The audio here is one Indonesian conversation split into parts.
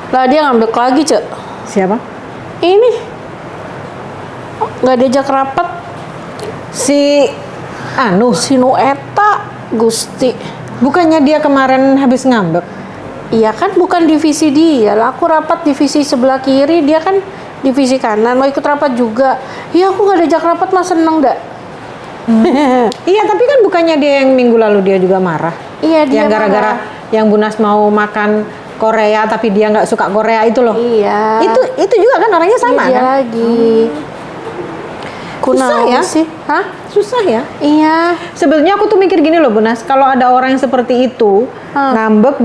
Lah dia ngambek lagi, Cek. Siapa? Ini nggak diajak rapat Si si Nueta Gusti. bukannya dia kemarin habis ngambek? Iya kan bukan divisi dia lah, aku rapat divisi sebelah kiri, dia kan divisi kanan, mau ikut rapat juga. Iya aku nggak diajak rapat mah seneng dak. Iya, tapi kan bukannya dia yang minggu lalu dia juga marah? Iya dia Yang gara-gara marah. yang Bunas mau makan Korea tapi dia nggak suka Korea itu loh. Iya. Itu juga kan orangnya sama Iya kan? lagi. Susah ya? sih? Hah? Susah ya. Iya. Sebetulnya aku tuh mikir gini loh Bunas, kalau ada orang yang seperti itu, ngambek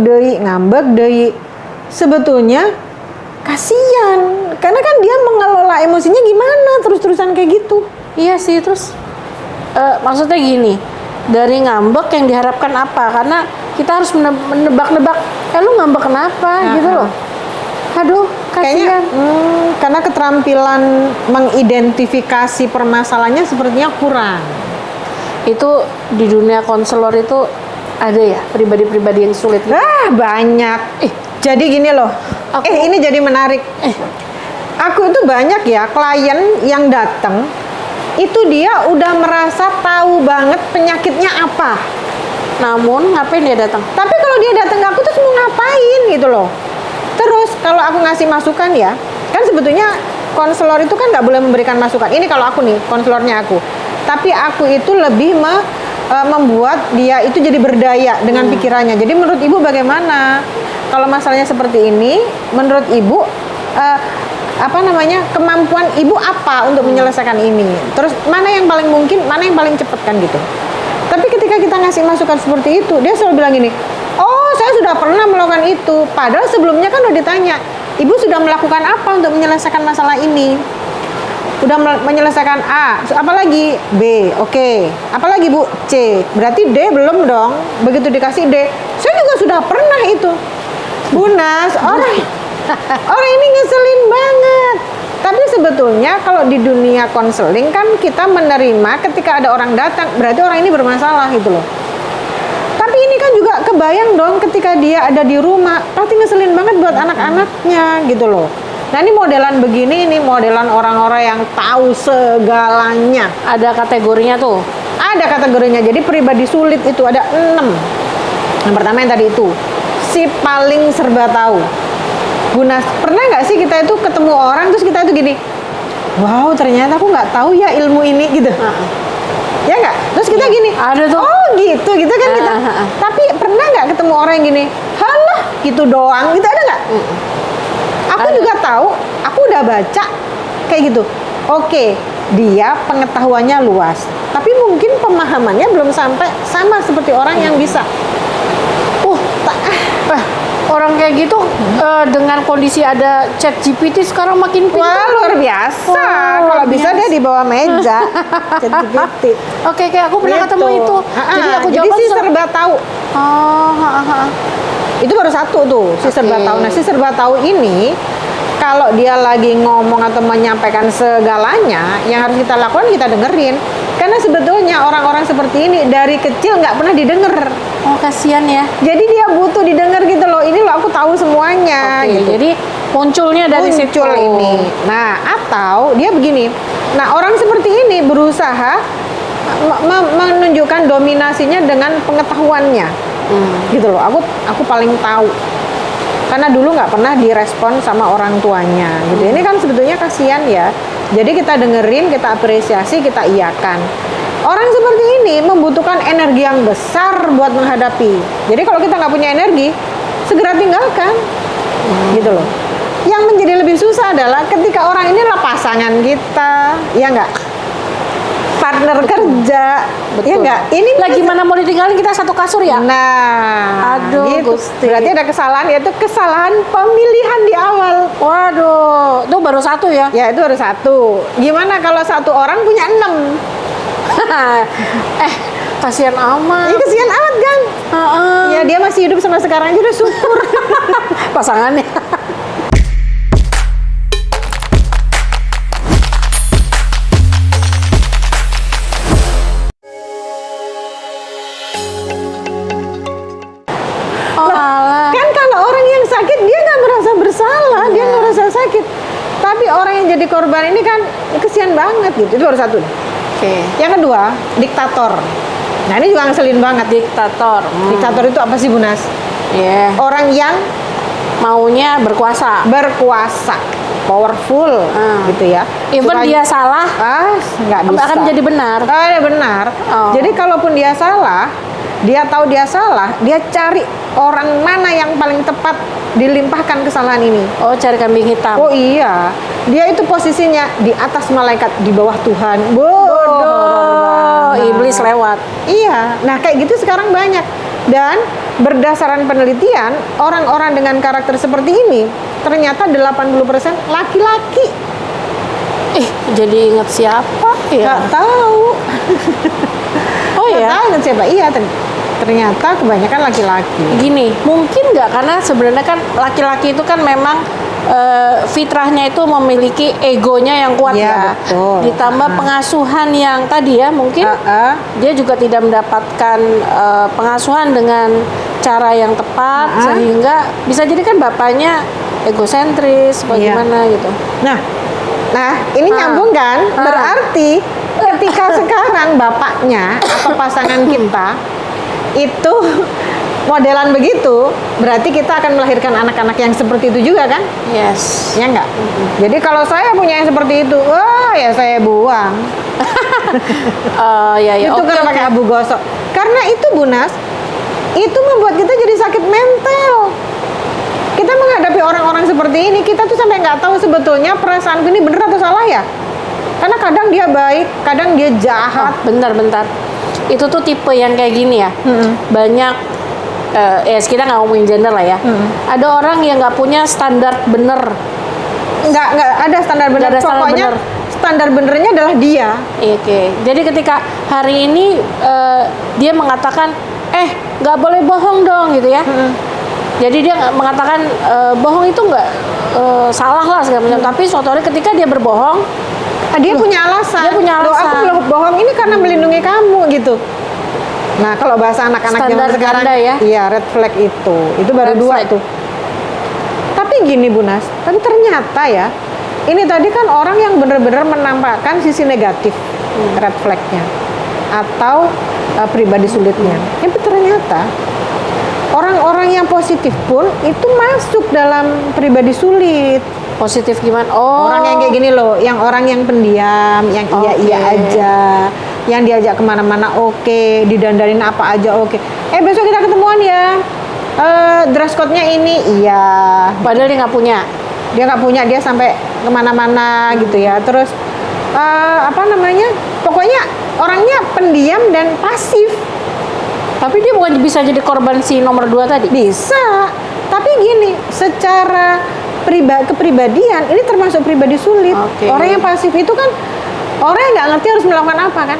deui, sebetulnya kasihan. Karena kan dia mengelola emosinya gimana terus-terusan kayak gitu. Iya sih, terus maksudnya gini, dari ngambek yang diharapkan apa? Karena kita harus menebak-nebak, lu ngambek kenapa gitu loh. Aduh, kasihan. Kayaknya karena keterampilan mengidentifikasi permasalahannya sepertinya kurang. Itu di dunia konselor itu ada ya pribadi-pribadi yang sulit gitu. Banyak. Jadi gini loh. Ini jadi menarik. Aku itu banyak ya klien yang datang, itu dia udah merasa tahu banget penyakitnya apa. Namun ngapain dia datang? Tapi kalau dia datang ke aku tuh mau ngapain gitu loh. Terus kalau aku ngasih masukan ya, kan sebetulnya konselor itu kan nggak boleh memberikan masukan. Ini kalau aku nih, konselornya aku. Tapi aku itu lebih membuat dia itu jadi berdaya dengan pikirannya. Jadi menurut ibu bagaimana? Kalau masalahnya seperti ini, menurut ibu kemampuan ibu apa untuk menyelesaikan ini? Terus mana yang paling mungkin, mana yang paling cepat kan gitu. Tapi ketika kita ngasih masukan seperti itu, dia selalu bilang gini, oh saya sudah pernah melakukan itu. Padahal sebelumnya kan udah ditanya, ibu sudah melakukan apa untuk menyelesaikan masalah ini? Udah menyelesaikan A, apalagi B, oke. Apalagi Bu, C. Berarti D belum dong. Begitu dikasih D, saya juga sudah pernah itu. Bunas, orang ini ngeselin banget. Tapi sebetulnya kalau di dunia konseling kan kita menerima ketika ada orang datang, berarti orang ini bermasalah gitu loh. Tapi ini kan juga kebayang dong ketika dia ada di rumah, pasti ngeselin banget buat anak-anaknya gitu loh. Nah ini modelan begini, ini modelan orang-orang yang tahu segalanya. Ada kategorinya tuh. Ada kategorinya, jadi pribadi sulit itu ada 6. Yang pertama yang tadi itu, si paling serba tahu. Bunas, pernah nggak sih kita itu ketemu orang terus kita itu gini, wow ternyata aku nggak tahu ya ilmu ini gitu. Ya nggak? Terus kita gini, ada tuh. oh gitu kan kita. Tapi pernah nggak ketemu orang yang gini, halah gitu doang, gitu ada nggak? Aku juga tahu, aku udah baca kayak gitu. Oke, dia pengetahuannya luas, tapi mungkin pemahamannya belum sampai sama seperti orang yang bisa. Orang kayak gitu dengan kondisi ada chat GPT sekarang makin pintar. Wah luar biasa. Kalau bisa dia di bawah meja chat GPT. Oke, kayak aku pernah ketemu itu. Jadi aku jadi jawab si serba tahu. Itu baru satu tuh, si serba tahu. Nah si serba tahu ini kalau dia lagi ngomong atau menyampaikan segalanya, yang harus kita lakukan kita dengerin. Karena sebetulnya orang-orang seperti ini dari kecil nggak pernah didengar. Oh kasihan ya. Jadi dia butuh didengar gitu loh. Ini loh aku tahu semuanya. Gitu. Jadi munculnya dari situ ini. Nah atau dia begini. Nah orang seperti ini berusaha menunjukkan dominasinya dengan pengetahuannya. Gitu loh. Aku paling tahu. Karena dulu nggak pernah direspon sama orang tuanya. Gitu. Ini kan sebetulnya kasihan ya. Jadi kita dengerin, kita apresiasi, kita iyakan. Orang seperti ini membutuhkan energi yang besar buat menghadapi. Jadi kalau kita nggak punya energi, segera tinggalkan. Gitu loh. Yang menjadi lebih susah adalah ketika orang ini adalah pasangan kita, ya nggak? Partner kerja, ya nggak? Ini lagi mana mau ditinggalin, kita satu kasur ya? Nah, aduh, gitu. Gusti. Berarti ada kesalahan, yaitu kesalahan pemilihan di awal. Waduh, itu baru satu ya? Ya itu baru satu. Gimana kalau satu orang punya 6? Kasihan amat. Iya kasihan amat kan? Ya dia masih hidup sama sekarang aja udah syukur. Pasangannya. Kan kalau orang yang sakit dia nggak merasa bersalah. sakit. Tapi orang yang jadi korban ini kan kesian banget gitu. Itu baru satu. Oke. Yang kedua, diktator. Nah ini juga ngeselin banget. Diktator. Diktator itu apa sih Bu Nas? Iya. Orang yang Maunya berkuasa. berkuasa, powerful, gitu ya. Even Suka- dia salah, nggak bisa. akan jadi benar. Ya benar. Oh. Jadi kalaupun dia salah, dia tahu dia salah, dia cari orang mana yang paling tepat dilimpahkan kesalahan ini. Oh, cari kambing hitam. Oh iya, dia itu posisinya di atas malaikat, di bawah Tuhan. Bodoh. Iblis lewat. Iya, nah kayak gitu sekarang banyak. Dan berdasarkan penelitian, orang-orang dengan karakter seperti ini ternyata 80% laki-laki. Jadi ingat siapa ya? Nggak tahu. Oh Nggak ya. tahu ingat siapa. Iya, ternyata kebanyakan laki-laki. Gini, mungkin nggak, karena sebenarnya kan laki-laki itu kan memang fitrahnya itu memiliki egonya yang kuat Iya, ya. betul. Ditambah pengasuhan yang tadi ya, mungkin dia juga tidak mendapatkan pengasuhan dengan cara yang tepat, sehingga bisa jadi kan bapaknya egosentris, bagaimana gitu. Nah, ini nyambung kan? Berarti ketika sekarang bapaknya atau pasangan kita itu modelan begitu, berarti kita akan melahirkan anak-anak yang seperti itu juga kan? Yes. Ya enggak? Jadi kalau saya punya yang seperti itu, wah ya saya buang. Ya. Itu Oke, karena oke. pakai abu gosok. Karena itu Bu Nas, itu membuat kita jadi sakit mental. Kita menghadapi orang-orang seperti ini, kita tuh sampai nggak tahu sebetulnya perasaanku ini bener atau salah ya. Karena kadang dia baik, kadang dia jahat. Bentar. Itu tuh tipe yang kayak gini ya. Banyak kita nggak ngomongin gender lah ya. Ada orang yang nggak punya standar bener. Nggak ada standar benar. Nggak ada standar Pokoknya benar. standar benernya adalah dia. Oke. Jadi ketika hari ini dia mengatakan, nggak boleh bohong dong gitu ya. Jadi dia mengatakan bohong itu nggak salah lah segala macam. Tapi suatu hari ketika dia berbohong, Dia punya alasan. Dia punya Loh, alasan. aku belum bohong ini karena melindungi kamu gitu. Nah, kalau bahasa anak-anak zaman Standar sekarang, ganda ya. iya red flag itu baru Red dua flag. tuh. Tapi gini Bu Nas, tapi ternyata ya, ini tadi kan orang yang benar-benar menampakkan sisi negatif red flagnya atau pribadi sulitnya. Tapi ternyata orang-orang yang positif pun itu masuk dalam pribadi sulit. positif gimana? Oh. Orang yang kayak gini loh, yang orang yang pendiam, yang iya-iya Oke. aja, yang diajak kemana-mana oke, didandanin apa aja oke. Besok kita ketemuan ya. Dress code-nya ini, iya. Padahal dia nggak punya. Dia nggak punya, dia sampai kemana-mana gitu ya. Terus pokoknya orangnya pendiam dan pasif. Tapi dia bukan bisa jadi korban si nomor 2 tadi. Bisa, tapi gini, secara kepribadian ini termasuk pribadi sulit. Oke. Orang yang pasif itu kan orang yang nggak ngerti harus melakukan apa kan.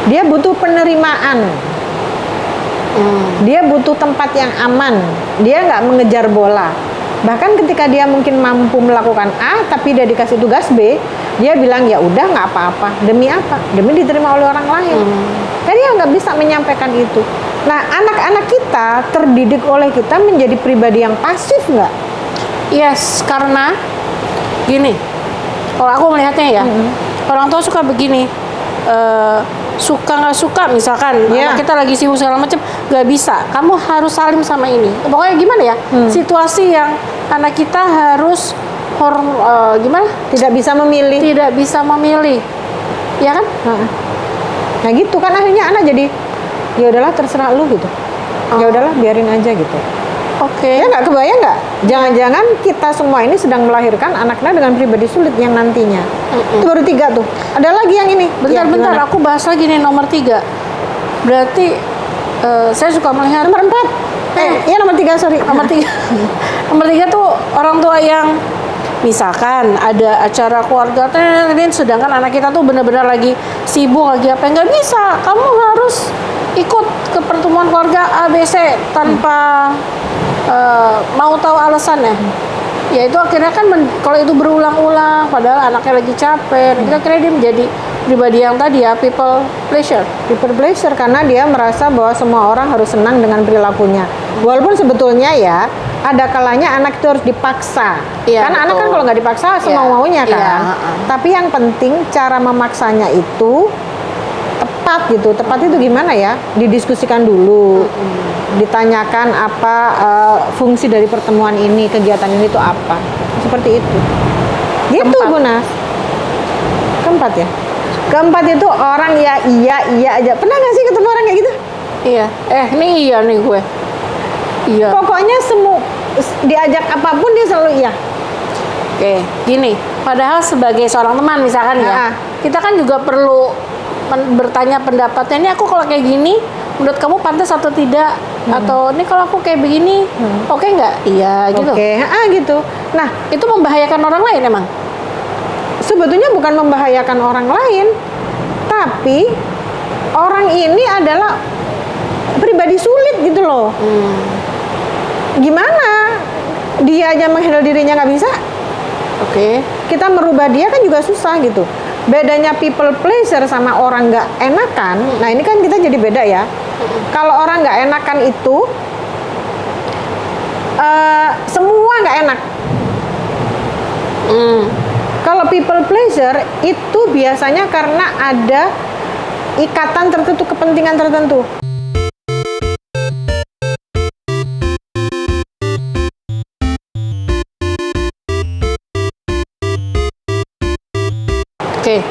Dia butuh penerimaan. Dia butuh tempat yang aman. Dia nggak mengejar bola. Bahkan ketika dia mungkin mampu melakukan A, tapi dia dikasih tugas B, dia bilang ya udah nggak apa-apa. Demi apa? Demi diterima oleh orang lain. Jadi dia nggak bisa menyampaikan itu. Nah, anak-anak kita terdidik oleh kita menjadi pribadi yang pasif nggak? Yes, karena gini. Kalau aku melihatnya ya, orang tua suka begini. Suka nggak suka misalkan Iya. anak kita lagi sibuk segala macam, nggak bisa, kamu harus salim sama ini, pokoknya gimana ya, situasi yang anak kita harus gimana, Tidak bisa memilih. tidak bisa memilih, ya kan? Nah gitu kan akhirnya anak jadi ya udahlah terserah lu gitu. Ya udahlah biarin aja gitu. Oke. Ya nggak kebayang nggak? Jangan-jangan kita semua ini sedang melahirkan anaknya dengan pribadi sulit yang nantinya. Itu baru 3 tuh. Ada lagi yang ini. Ya, Bentar, gimana? aku bahas lagi nih nomor 3. Berarti saya suka melihat Nomor 4. Iya nomor 3 sorry. nomor 3. Nomor 3 tuh orang tua yang misalkan ada acara keluarga, sedangkan anak kita tuh benar-benar lagi sibuk, lagi apa, nggak bisa. Kamu harus ikut ke pertemuan keluarga ABC tanpa mau tahu alasannya. Ya itu akhirnya kan kalau itu berulang-ulang, padahal anaknya lagi capek, kita kira dia menjadi pribadi yang tadi ya, people pleasure. People pleasure karena dia merasa bahwa semua orang harus senang dengan perilakunya. Walaupun sebetulnya ya ada kalanya anak itu harus dipaksa. Iya, Karena anak kan betul. kalau nggak dipaksa semau-maunya Iya, kan. Tapi yang penting cara memaksanya itu tepat gitu. Tepat itu gimana ya? Didiskusikan dulu. Ditanyakan apa fungsi dari pertemuan ini, kegiatan ini itu apa. Seperti itu. Gitu Keempat. Bu Nas. Keempat ya. Keempat itu orang ya iya aja. Pernah nggak sih ketemu orang kayak gitu? Iya. Ini iya nih gue. Iya. Pokoknya diajak apapun dia selalu iya. Oke, gini. Padahal sebagai seorang teman misalkan ya, Ah. kita kan juga perlu bertanya pendapatnya. Ini aku kalau kayak gini, menurut kamu pantas atau tidak? Atau ini kalau aku kayak begini, oke nggak? Iya, gitu. Oke, gitu. Nah, Itu membahayakan orang lain emang. sebetulnya bukan membahayakan orang lain, tapi orang ini adalah pribadi sulit gitu loh. Gimana? Dia aja menghandle dirinya nggak bisa. Oke. Kita merubah dia kan juga susah gitu. Bedanya people pleasure sama orang nggak enakan, nah ini kan kita jadi beda ya. Kalau orang nggak enakan itu, semua nggak enak. Kalau people pleasure itu biasanya karena ada ikatan tertentu, kepentingan tertentu. Oke.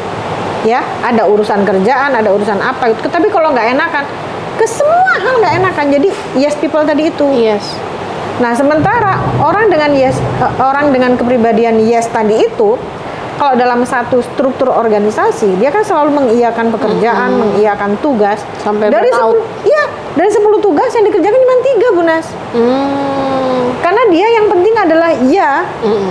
Ya, ada urusan kerjaan, ada urusan apa gitu. Tapi kalau nggak enakan, ke semua hal nggak enakan. Jadi yes people tadi itu. Yes. Nah, sementara orang dengan kepribadian yes tadi itu, kalau dalam satu struktur organisasi, dia kan selalu mengiyakan pekerjaan, mengiyakan tugas. Sampai dari burnout. 10 tugas yang dikerjakan cuma 3, Bu Nas. Karena dia yang penting adalah iya.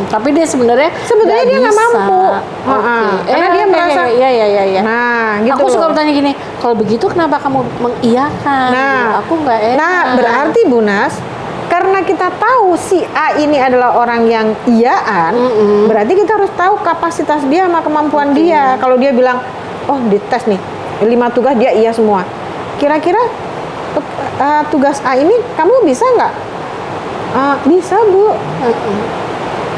Tapi dia sebenarnya Dia nggak bisa. mampu. Oke. Karena dia merasa Iya. Nah, gitu Aku suka loh. bertanya gini, kalau begitu kenapa kamu mengiyakan? Nah, Aku nggak enak. Nah, berarti Bu Nas, karena kita tahu si A ini adalah orang yang iyaan, berarti kita harus tahu kapasitas dia sama kemampuan dia. Kalau dia bilang, oh dites nih, 5 tugas dia iya semua. Kira-kira tugas A ini kamu bisa nggak? Bisa Bu.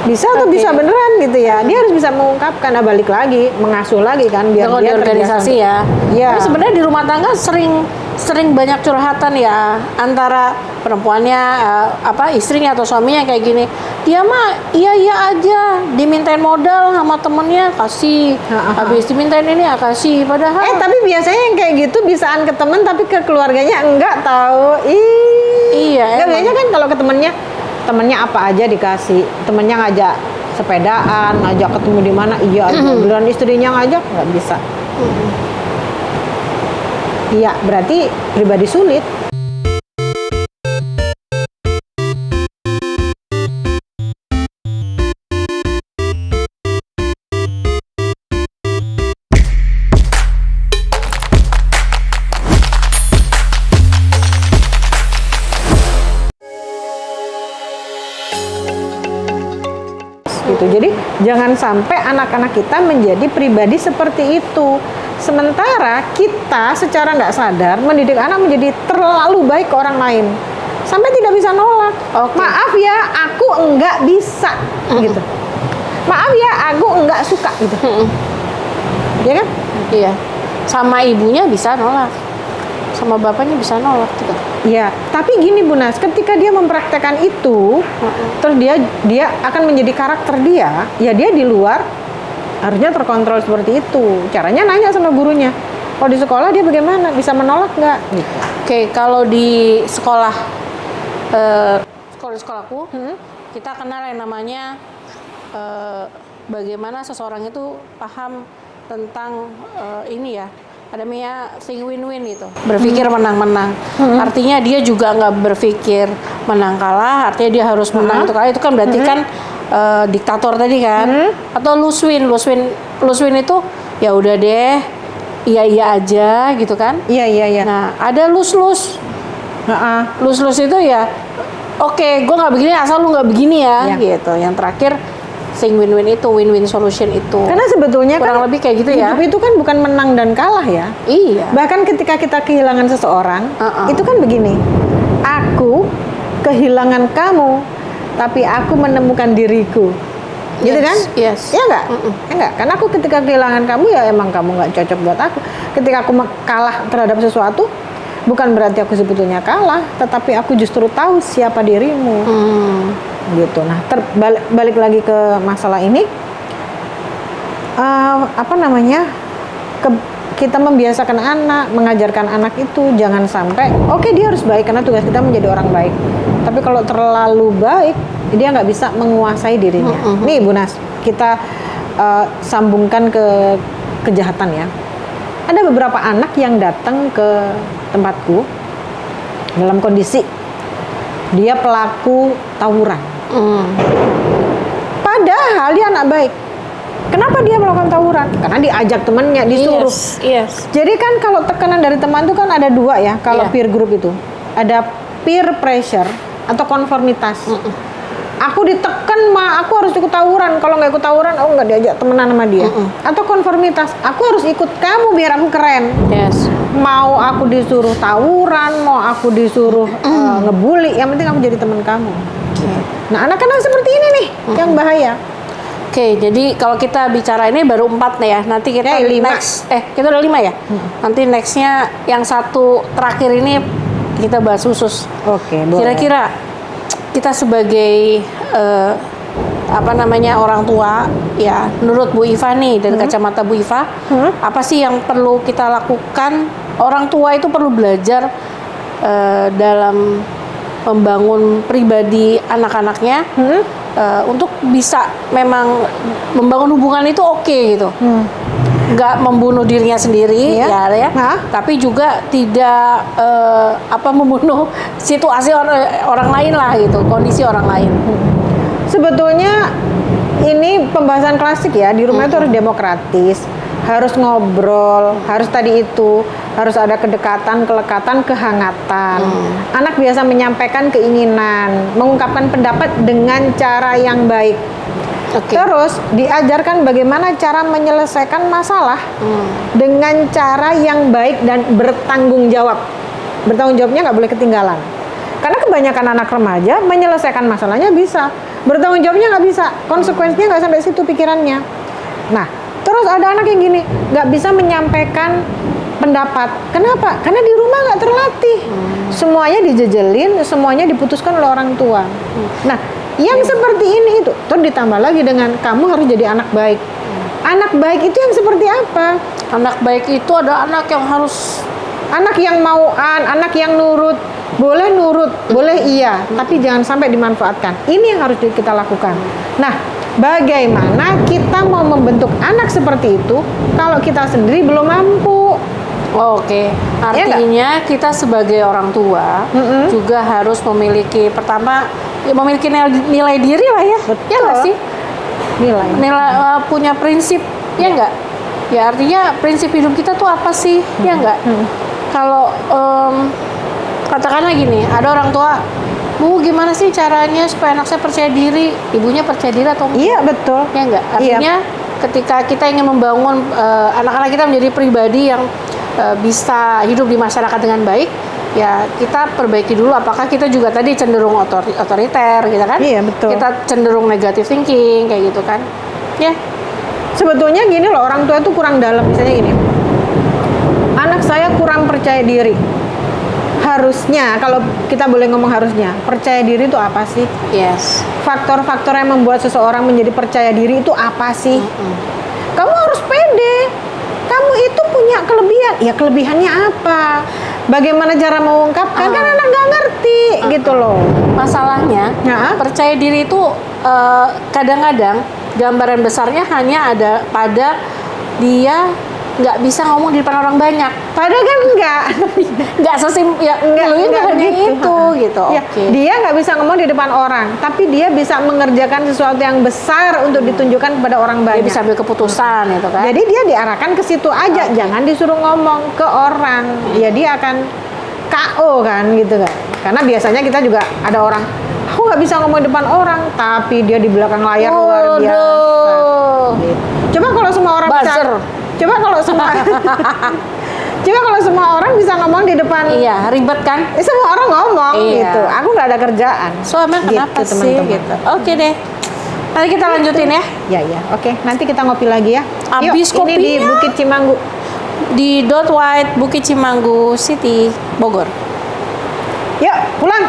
Bisa atau Oke. bisa beneran gitu ya. Dia harus bisa mengungkapkan, balik lagi, mengasuh lagi kan biar Kalau dia di organisasi terbiasa. ya. Iya. Tapi sebenarnya di rumah tangga sering banyak curhatan ya antara perempuannya istrinya atau suaminya kayak gini. Dia mah iya aja, dimintain modal sama temennya kasih, habis dimintain ini ya kasih. Padahal Tapi biasanya yang kayak gitu bisaan ke temen tapi ke keluarganya enggak tahu. Iya, Enggak, emang. biasanya kan kalau ke temennya apa aja dikasih. Temennya ngajak sepedaan, ngajak ketemu di mana, iya aja. Giliran istrinya ngajak nggak bisa. Iya, berarti pribadi sulit. Gitu. Jadi jangan sampai anak-anak kita menjadi pribadi seperti itu. Sementara kita secara nggak sadar mendidik anak menjadi terlalu baik ke orang lain sampai tidak bisa nolak. Oke. Maaf ya, aku enggak bisa gitu. Maaf ya, aku enggak suka gitu. Ya kan? iya. Sama ibunya bisa nolak. Sama bapaknya bisa nolak gitu. Iya, tapi gini Bu Nas, ketika dia mempraktekkan itu, terus dia akan menjadi karakter dia, ya dia di luar harusnya terkontrol seperti itu. Caranya nanya sama gurunya. Kalau di sekolah dia bagaimana? Bisa menolak nggak? Gitu. Oke, kalau di sekolahku, kita kenal yang namanya bagaimana seseorang itu paham tentang ini ya. Ada namanya think win-win itu. Berpikir menang-menang. Artinya dia juga nggak berpikir menang kalah. Artinya dia harus menang itu kalah. Itu kan berarti kan diktator tadi kan. Atau lose win. Lose win itu ya udah deh. Iya aja gitu kan. Iya. Nah ada lose. Lose itu ya. Oke, gue nggak begini asal lu nggak begini ya. Iya. Gitu. Yang terakhir thing win-win itu, win-win solution itu. Karena sebetulnya kurang lebih kayak gitu ya. Hidup itu kan bukan menang dan kalah ya. Iya. Bahkan ketika kita kehilangan seseorang, itu kan begini. Aku kehilangan kamu, tapi aku menemukan diriku. Gitu kan? Yes. Ya enggak? Ya enggak? Karena aku ketika kehilangan kamu ya emang kamu nggak cocok buat aku. Ketika aku kalah terhadap sesuatu, bukan berarti aku sebetulnya kalah, tetapi aku justru tahu siapa dirimu. Gitu. Nah, balik lagi ke masalah ini, kita membiasakan anak, mengajarkan anak itu jangan sampai, oke, dia harus baik karena tugas kita menjadi orang baik. Tapi kalau terlalu baik, dia nggak bisa menguasai dirinya. Nih, Bu Nas, kita sambungkan ke kejahatan ya. Ada beberapa anak yang datang ke tempatku dalam kondisi dia pelaku tawuran. Padahal dia anak baik. Kenapa dia melakukan tawuran? Karena diajak temannya, disuruh. Yes. Jadi kan kalau tekanan dari teman itu kan ada dua ya. Kalau peer group itu ada peer pressure atau konformitas. Aku ditekan, aku harus ikut tawuran. Kalau nggak ikut tawuran, aku nggak diajak temenan sama dia. Atau konformitas, aku harus ikut kamu biar aku keren. Yes. Mau aku disuruh tawuran, mau aku disuruh ngebully, yang penting aku jadi teman kamu. Nah, anak-anak seperti ini nih yang bahaya. Oke, jadi kalau kita bicara ini baru 4 nih ya. Nanti kita next, kita udah 5 ya. Nanti nextnya yang satu terakhir ini kita bahas khusus. Oke, boleh. Kira-kira kita sebagai orang tua ya, menurut Bu Iva nih dari kacamata Bu Iva, apa sih yang perlu kita lakukan? Orang tua itu perlu belajar dalam membangun pribadi anak-anaknya untuk bisa memang membangun hubungan itu gitu. Nggak membunuh dirinya sendiri ya. Tapi juga tidak membunuh situasi orang lain lah gitu, kondisi orang lain. Sebetulnya ini pembahasan klasik ya, di rumah itu harus demokratis, harus ngobrol, harus harus ada kedekatan, kelekatan, kehangatan. Anak biasa menyampaikan keinginan, mengungkapkan pendapat dengan cara yang baik. Terus diajarkan bagaimana cara menyelesaikan masalah dengan cara yang baik dan bertanggung jawab. Bertanggung jawabnya nggak boleh ketinggalan. Karena kebanyakan anak remaja menyelesaikan masalahnya bisa, bertanggung jawabnya nggak bisa, konsekuensinya nggak sampai situ pikirannya. Nah, terus ada anak yang gini, nggak bisa menyampaikan pendapat. Kenapa? Karena di rumah nggak terlatih. Semuanya dijejelin, semuanya diputuskan oleh orang tua. Nah, yang seperti ini itu, terus ditambah lagi dengan kamu harus jadi anak baik. Anak baik itu yang seperti apa? Anak baik itu ada anak yang harus, anak yang mauan, anak yang nurut. Boleh nurut, boleh iya, tapi jangan sampai dimanfaatkan. Ini yang harus kita lakukan. Nah, bagaimana kita mau membentuk anak seperti itu kalau kita sendiri belum mampu? Artinya kita sebagai orang tua juga harus memiliki, pertama memiliki nilai diri lah ya. Betul. Ya nggak sih? Nilai punya prinsip, ya nggak? Ya artinya prinsip hidup kita tuh apa sih? Ya nggak? Kalau katakanlah gini, ada orang tua, Bu, gimana sih caranya supaya anak saya percaya diri? Ibunya percaya diri atau enggak? Iya, betul. Ya enggak? Artinya ketika kita ingin membangun anak-anak kita menjadi pribadi yang bisa hidup di masyarakat dengan baik, ya kita perbaiki dulu apakah kita juga tadi cenderung otoriter gitu kan? Iya, betul. Kita cenderung negative thinking kayak gitu kan? Ya. Sebetulnya gini loh, orang tua itu kurang dalam. Misalnya gini, anak saya kurang percaya diri. Harusnya, kalau kita boleh ngomong harusnya, percaya diri itu apa sih? Yes. Faktor-faktor yang membuat seseorang menjadi percaya diri itu apa sih? Kamu harus pede. Kamu itu punya kelebihan. Ya kelebihannya apa? Bagaimana cara mengungkapkan? Kan anak nggak ngerti gitu loh. Masalahnya, percaya diri itu kadang-kadang gambaran besarnya hanya ada pada dia nggak bisa ngomong di depan orang banyak. Padahal kan nggak hanya gitu. Gitu. Ya, dia nggak bisa ngomong di depan orang, tapi dia bisa mengerjakan sesuatu yang besar untuk ditunjukkan kepada orang banyak. Dia bisa ambil keputusan itu kan. Jadi dia diarahkan ke situ aja, jangan disuruh ngomong ke orang. Ya dia akan KO kan gitu kan. Karena biasanya kita juga ada orang Aku nggak bisa ngomong di depan orang, tapi dia di belakang layar luar biasa. Waduh. Gitu. Coba kalau semua orang bisa, Buzzer. coba kalau semua, coba kalau semua orang bisa ngomong di depan, Iya, ribet kan? semua orang ngomong Iya. gitu. Aku nggak ada kerjaan. So emang kenapa Gitu, sih teman-teman. gitu? Oke deh. Nanti kita lanjutin ya. Ya, oke. Nanti kita ngopi lagi ya. Abis Yuk, ini di kopinya. Bukit Cimanggu. Di Dot White Bukit Cimanggu City, Bogor. Yuk, pulang.